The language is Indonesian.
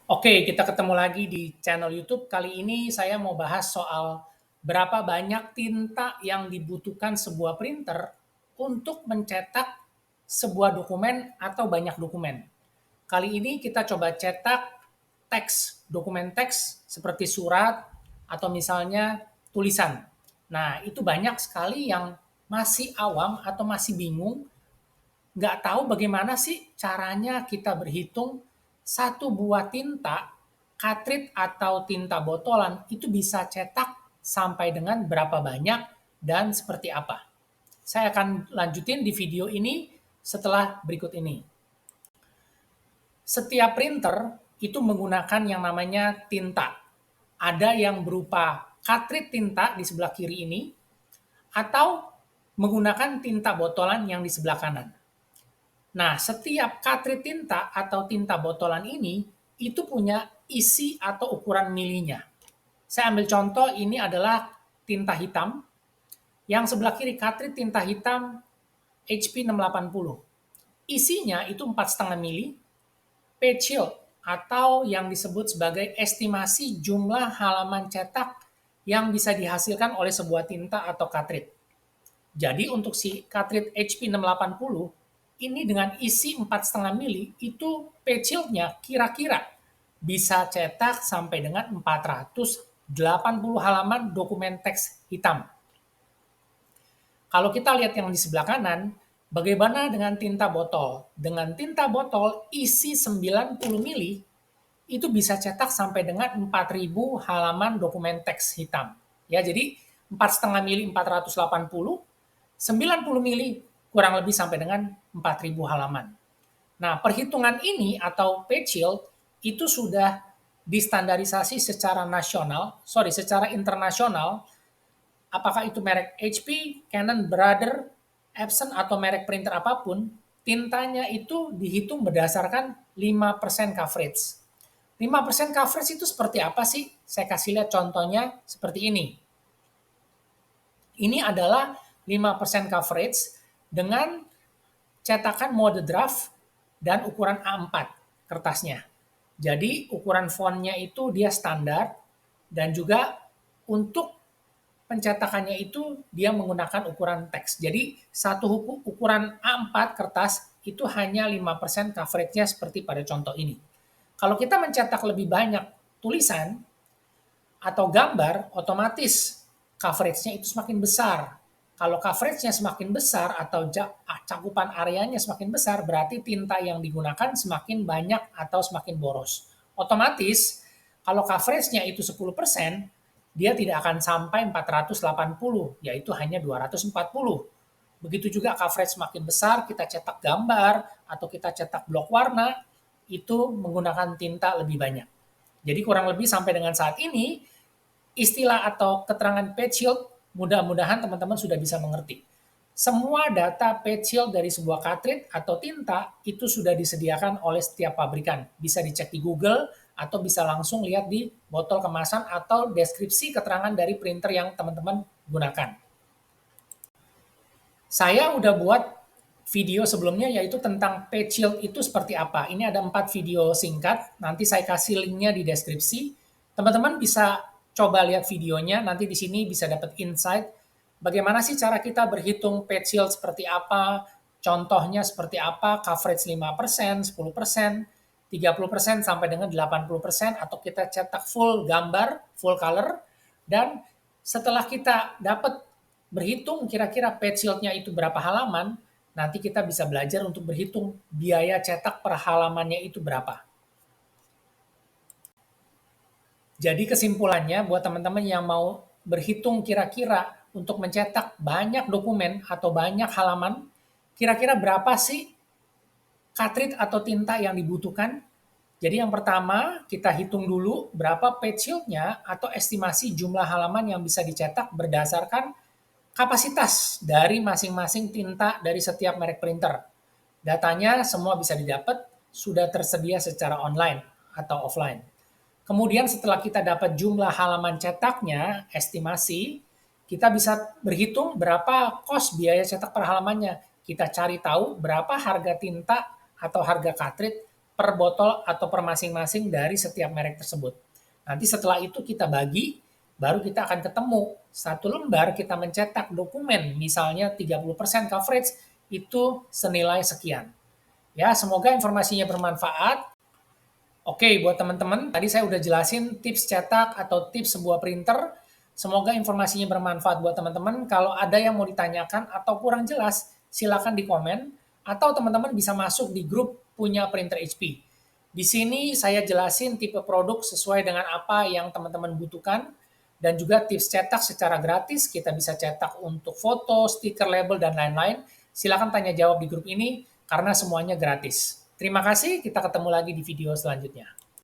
Oke, kita ketemu lagi di channel YouTube. Kali ini saya mau bahas soal berapa banyak tinta yang dibutuhkan sebuah printer untuk mencetak sebuah dokumen atau banyak dokumen. Kali ini kita coba cetak teks, dokumen teks seperti surat atau misalnya tulisan. Nah, itu banyak sekali yang masih awam atau masih bingung, nggak tahu bagaimana sih caranya kita berhitung satu buah tinta, cartridge atau tinta botolan itu bisa cetak sampai dengan berapa banyak dan seperti apa. Saya akan lanjutin di video ini setelah berikut ini. Setiap printer itu menggunakan yang namanya tinta. Ada yang berupa cartridge tinta di sebelah kiri ini, atau menggunakan tinta botolan yang di sebelah kanan. Nah, setiap cartridge tinta atau tinta botolan ini itu punya isi atau ukuran milinya. Saya ambil contoh, ini adalah tinta hitam. Yang sebelah kiri cartridge tinta hitam HP 680. Isinya itu 4,5 mili. P-Chill atau yang disebut sebagai estimasi jumlah halaman cetak yang bisa dihasilkan oleh sebuah tinta atau cartridge. Jadi untuk si cartridge HP 680 ini dengan isi 4,5 mili itu P-Chill-nya kira-kira bisa cetak sampai dengan 480 halaman dokumen teks hitam. Kalau kita lihat yang di sebelah kanan, bagaimana dengan tinta botol? Dengan tinta botol isi 90 mili itu bisa cetak sampai dengan 4.000 halaman dokumen teks hitam. Ya, jadi 4,5 mili 480, 90 mili kurang lebih sampai dengan 4.000 halaman. Nah, perhitungan ini atau P-Chill itu sudah distandarisasi secara internasional, apakah itu merek HP, Canon, Brother, Epson atau merek printer apapun, tintanya itu dihitung berdasarkan 5% coverage. 5% coverage itu seperti apa sih? Saya kasih lihat contohnya seperti ini. Ini adalah 5% coverage dengan cetakan mode draft dan ukuran A4 kertasnya. Jadi ukuran fontnya itu dia standar dan juga untuk pencetakannya itu dia menggunakan ukuran teks. Jadi satu ukuran A4 kertas itu hanya 5% coverage-nya seperti pada contoh ini. Kalau kita mencetak lebih banyak tulisan atau gambar, otomatis coverage-nya itu semakin besar. Kalau coverage-nya semakin besar atau cakupan areanya semakin besar, berarti tinta yang digunakan semakin banyak atau semakin boros. Otomatis, kalau coverage-nya itu 10%, dia tidak akan sampai 480, yaitu hanya 240. Begitu juga coverage semakin besar, kita cetak gambar atau kita cetak blok warna, itu menggunakan tinta lebih banyak. Jadi kurang lebih sampai dengan saat ini, istilah atau keterangan P-Chill mudah-mudahan teman-teman sudah bisa mengerti. Semua data P-Chill dari sebuah cartridge atau tinta itu sudah disediakan oleh setiap pabrikan. Bisa dicek di Google atau bisa langsung lihat di botol kemasan atau deskripsi keterangan dari printer yang teman-teman gunakan. Saya udah buat video sebelumnya yaitu tentang P-Chill itu seperti apa. Ini ada 4 video singkat, nanti saya kasih linknya di deskripsi. Teman-teman bisa coba lihat videonya, nanti di sini bisa dapat insight bagaimana sih cara kita berhitung P-Chill seperti apa, contohnya seperti apa, coverage 5%, 10%, 30% sampai dengan 80% atau kita cetak full gambar, full color, dan setelah kita dapat berhitung kira-kira page shield-nya itu berapa halaman, nanti kita bisa belajar untuk berhitung biaya cetak per halamannya itu berapa. Jadi kesimpulannya buat teman-teman yang mau berhitung kira-kira untuk mencetak banyak dokumen atau banyak halaman, kira-kira berapa sih cartridge atau tinta yang dibutuhkan? Jadi yang pertama, kita hitung dulu berapa page shield-nya atau estimasi jumlah halaman yang bisa dicetak berdasarkan kapasitas dari masing-masing tinta dari setiap merek printer. Datanya semua bisa didapat, sudah tersedia secara online atau offline. Kemudian setelah kita dapat jumlah halaman cetaknya, estimasi, kita bisa berhitung berapa kos biaya cetak per halamannya. Kita cari tahu berapa harga tinta atau harga cartridge per botol atau per masing-masing dari setiap merek tersebut. Nanti setelah itu kita bagi, baru kita akan ketemu. Satu lembar kita mencetak dokumen, misalnya 30% coverage, itu senilai sekian. Ya, semoga informasinya bermanfaat. Oke, buat teman-teman, tadi saya udah jelasin tips cetak atau tips sebuah printer. Semoga informasinya bermanfaat buat teman-teman. Kalau ada yang mau ditanyakan atau kurang jelas, silakan di komen. Atau teman-teman bisa masuk di grup punya printer HP. Di sini saya jelasin tipe produk sesuai dengan apa yang teman-teman butuhkan. Dan juga tips cetak secara gratis, kita bisa cetak untuk foto, stiker, label, dan lain-lain. Silakan tanya jawab di grup ini, karena semuanya gratis. Terima kasih, kita ketemu lagi di video selanjutnya.